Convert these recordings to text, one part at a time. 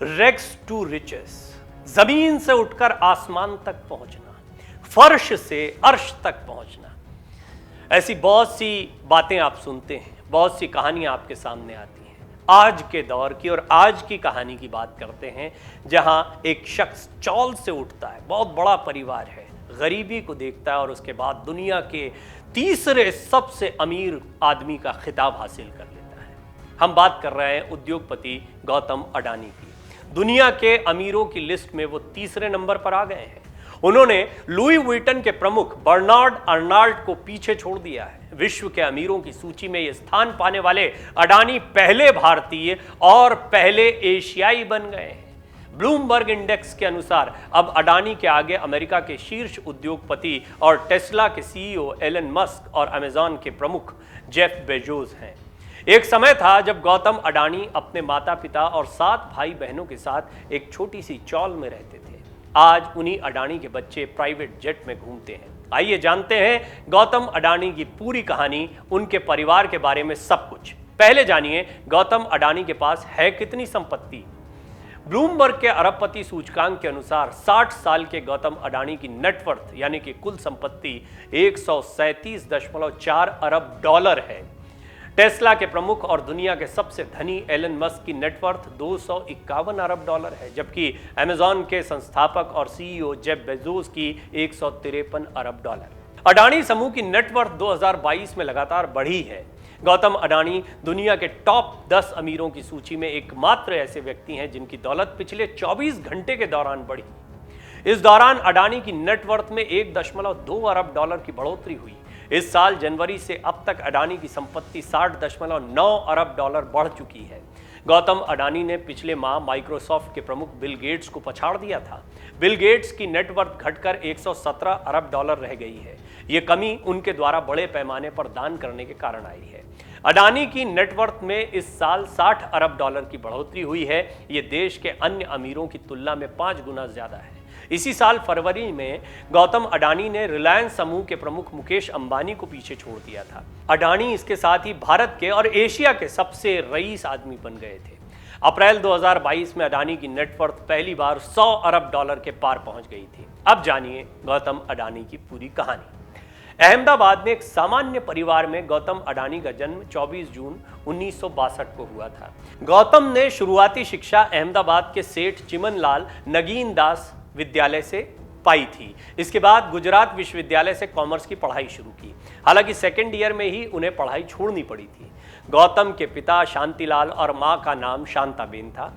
रेग्स to riches, जमीन से उठकर आसमान तक पहुंचना, फर्श से अर्श तक पहुंचना, ऐसी बहुत सी बातें आप सुनते हैं, बहुत सी कहानियां आपके सामने आती हैं। आज के दौर की और आज की कहानी की बात करते हैं, जहां एक शख्स चौल से उठता है, बहुत बड़ा परिवार है, गरीबी को देखता है और उसके बाद दुनिया के तीसरे सबसे अमीर आदमी का खिताब हासिल कर लेता है। हम बात कर रहे हैं उद्योगपति गौतम अडानी की। दुनिया के अमीरों की लिस्ट में वो तीसरे नंबर पर आ गए हैं। उन्होंने लुई वुइटन के प्रमुख बर्नार्ड अर्नाल्ड को पीछे छोड़ दिया है। विश्व के अमीरों की सूची में ये स्थान पाने वाले अडानी पहले भारतीय और पहले एशियाई बन गए हैं। ब्लूमबर्ग इंडेक्स के अनुसार अब अडानी के आगे अमेरिका के शीर्ष उद्योगपति और टेस्ला के सीईओ एलन मस्क और अमेजॉन के प्रमुख जेफ बेजोस हैं। एक समय था जब गौतम अडानी अपने माता पिता और 7 भाई बहनों के साथ एक छोटी सी चौल में रहते थे। आज उन्हीं अडानी के बच्चे प्राइवेट जेट में घूमते हैं। आइए जानते हैं गौतम अडानी की पूरी कहानी, उनके परिवार के बारे में सब कुछ। पहले जानिए गौतम अडानी के पास है कितनी संपत्ति। ब्लूमबर्ग के अरबपति सूचकांक के अनुसार 60 साल के गौतम अडानी की नेटवर्थ यानी कि कुल संपत्ति 137.4 अरब डॉलर है। टेस्ला के प्रमुख और दुनिया के सबसे धनी एलन मस्क की नेटवर्थ 251 अरब डॉलर है, जबकि अमेजॉन के संस्थापक और सीईओ जेफ बेजोस की 153 अरब डॉलर। अडानी समूह की नेटवर्थ 2022 में लगातार बढ़ी है। गौतम अडानी दुनिया के टॉप 10 अमीरों की सूची में एकमात्र ऐसे व्यक्ति हैं जिनकी दौलत पिछले 24 घंटे के दौरान बढ़ी। इस दौरान अडानी की नेटवर्थ में 1.2 अरब डॉलर की बढ़ोतरी हुई। इस साल जनवरी से अब तक अडानी की संपत्ति 60.9 अरब डॉलर बढ़ चुकी है। गौतम अडानी ने पिछले माह माइक्रोसॉफ्ट के प्रमुख बिल गेट्स को पछाड़ दिया था। बिल गेट्स की नेटवर्थ घटकर 117 अरब डॉलर रह गई है। ये कमी उनके द्वारा बड़े पैमाने पर दान करने के कारण आई है। अडानी की नेटवर्थ में इस साल 60 अरब डॉलर की बढ़ोतरी हुई है। ये देश के अन्य अमीरों की तुलना में 5 गुना ज्यादा है। इसी साल फरवरी में गौतम अडानी ने रिलायंस समूह के प्रमुख मुकेश अंबानी को पीछे छोड़ दिया था। अडानी इसके साथ ही भारत के और एशिया के सबसे रईस आदमी बन गए थे। अप्रैल 2022 में अडानी की नेटवर्थ पहली बार 100 अरब डॉलर के पार पहुंच गई थी। अब जानिए गौतम अडानी की पूरी कहानी। अहमदाबाद में एक सामान्य परिवार में गौतम अडानी का जन्म 24 जून 1962 को हुआ था। गौतम ने शुरुआती शिक्षा अहमदाबाद के सेठ चिमनलाल नगीन दास विद्यालय से पाई थी। इसके बाद गुजरात विश्वविद्यालय से कॉमर्स की पढ़ाई शुरू की। हालांकि सेकेंड ईयर में ही उन्हें पढ़ाई छोड़नी पड़ी थी। गौतम के पिता शांतिलाल और मां का नाम शांताबेन था।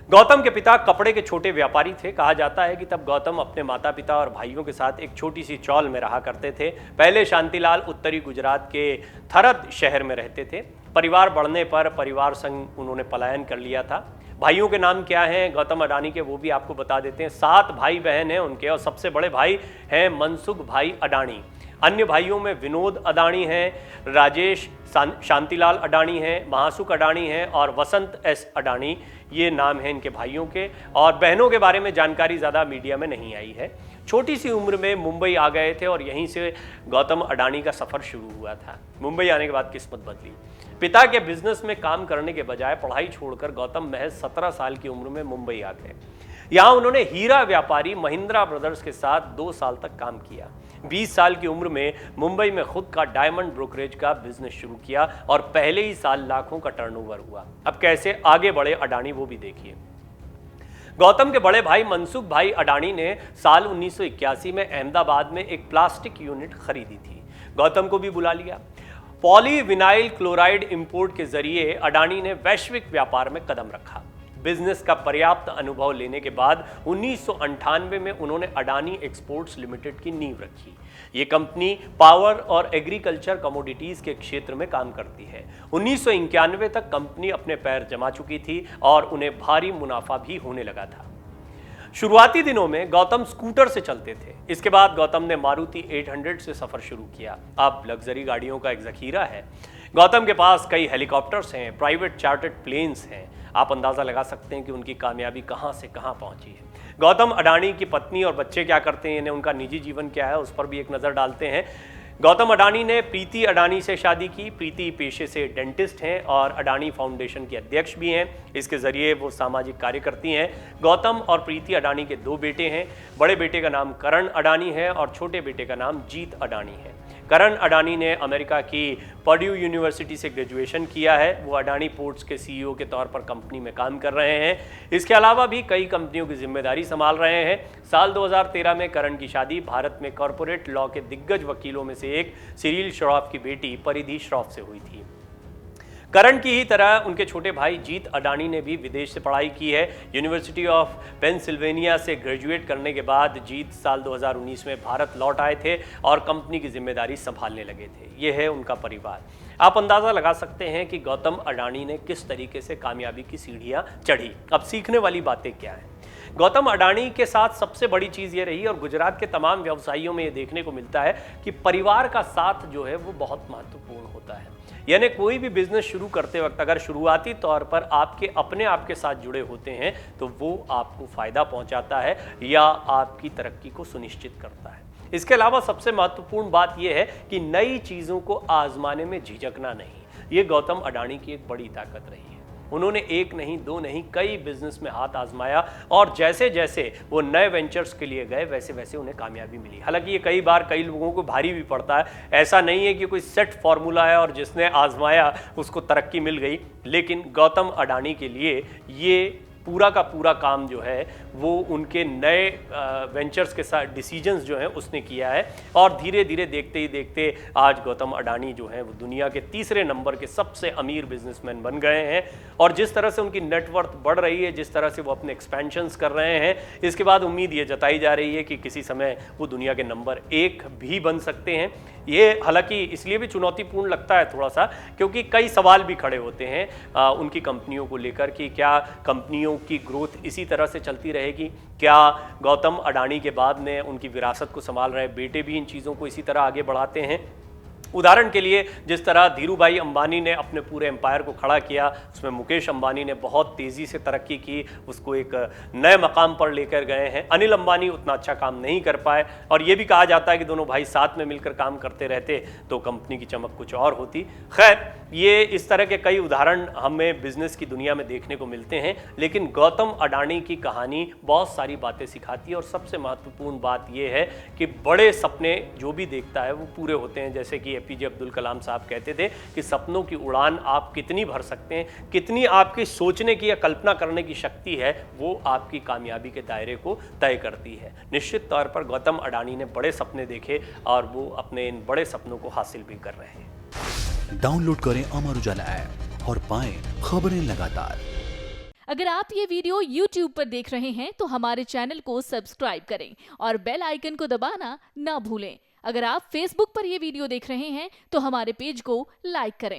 गौतम के पिता कपड़े के छोटे व्यापारी थे। कहा जाता है कि तब गौतम अपने माता पिता और भाइयों के साथ एक छोटी सी चौल में रहा करते थे। पहले शांतिलाल उत्तरी गुजरात के थरद शहर में रहते थे। परिवार बढ़ने पर परिवार संग उन्होंने पलायन कर लिया था। भाइयों के नाम क्या हैं गौतम अडानी के, वो भी आपको बता देते हैं। 7 भाई बहन हैं उनके और सबसे बड़े भाई हैं मनसुख भाई अडानी। अन्य भाइयों में विनोद अडानी हैं, राजेश शांतिलाल अडानी हैं, महासुख अडानी हैं और वसंत एस अडानी, ये नाम हैं इनके भाइयों के। और बहनों के बारे में जानकारी ज़्यादा मीडिया में नहीं आई है। छोटी सी उम्र में मुंबई आ गए थे और यहीं से गौतम अडानी का सफ़र शुरू हुआ था। मुंबई आने के बाद किस्मत बदली। पिता के बिजनेस में काम करने के बजाय पढ़ाई छोड़कर गौतम महज 17 साल की उम्र में मुंबई आ गए। यहाँ उन्होंने हीरा व्यापारी महिंद्रा ब्रदर्स के साथ 2 साल तक काम किया। 20 साल की उम्र में मुंबई में खुद का डायमंड ब्रोकरेज का बिजनेस शुरू किया और पहले ही साल लाखों का टर्नओवर हुआ। अब कैसे आगे बढ़े अडानी वो भी देखिए। गौतम के बड़े भाई मनसुख भाई अडानी ने साल 1981 में अहमदाबाद में एक प्लास्टिक यूनिट खरीदी थी। गौतम को भी बुला लिया। पॉलीविनाइल क्लोराइड इंपोर्ट के जरिए अडानी ने वैश्विक व्यापार में कदम रखा। बिजनेस का पर्याप्त अनुभव लेने के बाद 1998 में उन्होंने अडानी एक्सपोर्ट्स लिमिटेड की नींव रखी। ये कंपनी पावर और एग्रीकल्चर कमोडिटीज के क्षेत्र में काम करती है। 1991 तक कंपनी अपने पैर जमा चुकी थी और उन्हें भारी मुनाफा भी होने लगा था। शुरुआती दिनों में गौतम स्कूटर से चलते थे। इसके बाद गौतम ने मारुति 800 से सफर शुरू किया। अब लग्जरी गाड़ियों का एक जखीरा है। गौतम के पास कई हेलीकॉप्टर्स हैं, प्राइवेट चार्टर्ड प्लेन्स हैं। आप अंदाजा लगा सकते हैं कि उनकी कामयाबी कहां से कहां पहुंची है। गौतम अडानी की पत्नी और बच्चे क्या करते हैं, उनका निजी जीवन क्या है, उस पर भी एक नजर डालते हैं। गौतम अडानी ने प्रीति अडानी से शादी की। प्रीति पेशे से डेंटिस्ट हैं और अडानी फाउंडेशन की अध्यक्ष भी हैं। इसके जरिए वो सामाजिक कार्य करती हैं। गौतम और प्रीति अडानी के 2 बेटे हैं। बड़े बेटे का नाम करण अडानी है और छोटे बेटे का नाम जीत अडानी है। करण अडानी ने अमेरिका की पर्ड्यू यूनिवर्सिटी से ग्रेजुएशन किया है। वो अडानी पोर्ट्स के सीईओ के तौर पर कंपनी में काम कर रहे हैं। इसके अलावा भी कई कंपनियों की जिम्मेदारी संभाल रहे हैं। साल 2013 में करण की शादी भारत में कॉरपोरेट लॉ के दिग्गज वकीलों में से एक सिरिल श्रॉफ की बेटी परिधि श्रॉफ से हुई थी। करण की ही तरह उनके छोटे भाई जीत अडानी ने भी विदेश से पढ़ाई की है। यूनिवर्सिटी ऑफ पेंसिल्वेनिया से ग्रेजुएट करने के बाद जीत साल 2019 में भारत लौट आए थे और कंपनी की जिम्मेदारी संभालने लगे थे। ये है उनका परिवार। आप अंदाज़ा लगा सकते हैं कि गौतम अडानी ने किस तरीके से कामयाबी की सीढ़ियाँ चढ़ी। अब सीखने वाली बातें क्या हैं? गौतम अडानी के साथ सबसे बड़ी चीज़ ये रही और गुजरात के तमाम व्यवसायियों में ये देखने को मिलता है कि परिवार का साथ जो है वो बहुत महत्वपूर्ण होता है। यानी कोई भी बिजनेस शुरू करते वक्त अगर शुरुआती तौर पर आपके अपने आप के साथ जुड़े होते हैं तो वो आपको फ़ायदा पहुंचाता है या आपकी तरक्की को सुनिश्चित करता है। इसके अलावा सबसे महत्वपूर्ण बात यह है कि नई चीज़ों को आजमाने में झिझकना नहीं। ये गौतम अडानी की एक बड़ी ताकत रही है। उन्होंने 1 नहीं 2 नहीं कई बिजनेस में हाथ आजमाया और जैसे जैसे वो नए वेंचर्स के लिए गए वैसे वैसे उन्हें कामयाबी मिली। हालांकि ये कई बार कई लोगों को भारी भी पड़ता है। ऐसा नहीं है कि कोई सेट फॉर्मूला है और जिसने आजमाया उसको तरक्की मिल गई, लेकिन गौतम अडानी के लिए ये पूरा का पूरा काम जो है वो उनके नए वेंचर्स के साथ डिसीजंस जो हैं उसने किया है और धीरे धीरे देखते ही देखते आज गौतम अडानी जो हैं वो दुनिया के 3रे नंबर के सबसे अमीर बिजनेसमैन बन गए हैं। और जिस तरह से उनकी नेटवर्थ बढ़ रही है, जिस तरह से वो अपने एक्सपेंशंस कर रहे हैं, इसके बाद उम्मीद ये जताई जा रही है कि किसी समय वो दुनिया के नंबर 1 भी बन सकते हैं। ये हालांकि इसलिए भी चुनौतीपूर्ण लगता है थोड़ा सा क्योंकि कई सवाल भी खड़े होते हैं उनकी कंपनियों को लेकर कि क्या कंपनियों की ग्रोथ इसी तरह से चलती रहेगी, क्या गौतम अडानी के बाद में उनकी विरासत को संभाल रहे बेटे भी इन चीज़ों को इसी तरह आगे बढ़ाते हैं। उदाहरण के लिए जिस तरह धीरूभाई अंबानी ने अपने पूरे एम्पायर को खड़ा किया, उसमें मुकेश अंबानी ने बहुत तेज़ी से तरक्की की, उसको एक नए मकाम पर लेकर गए हैं। अनिल अंबानी उतना अच्छा काम नहीं कर पाए और ये भी कहा जाता है कि दोनों भाई साथ में मिलकर काम करते रहते तो कंपनी की चमक कुछ और होती। खैर, ये इस तरह के कई उदाहरण हमें बिजनेस की दुनिया में देखने को मिलते हैं, लेकिन गौतम अडानी की कहानी बहुत सारी बातें सिखाती है और सबसे महत्वपूर्ण बात यह है कि बड़े सपने जो भी देखता है वो पूरे होते हैं। जैसे कि एपीजे अब्दुल कलाम साहब कहते थे कि सपनों की उड़ान आप कितनी भर सकते हैं, कितनी आपकी सोचने की या कल्पना करने की शक्ति है, वो आपकी कामयाबी के दायरे को तय करती है। निश्चित तौर पर गौतम अडानी ने बड़े सपने देखे और वो अपने इन बड़े सपनों को हासिल भी कर रहे हैं। डाउनलोड करें अमर उजाला ऐप और पाएं खबरें लगातार। अगर आप ये वीडियो YouTube पर देख रहे हैं तो हमारे चैनल को सब्सक्राइब करें और बेल आइकन को दबाना ना भूलें। अगर आप Facebook पर ये वीडियो देख रहे हैं तो हमारे पेज को लाइक करें।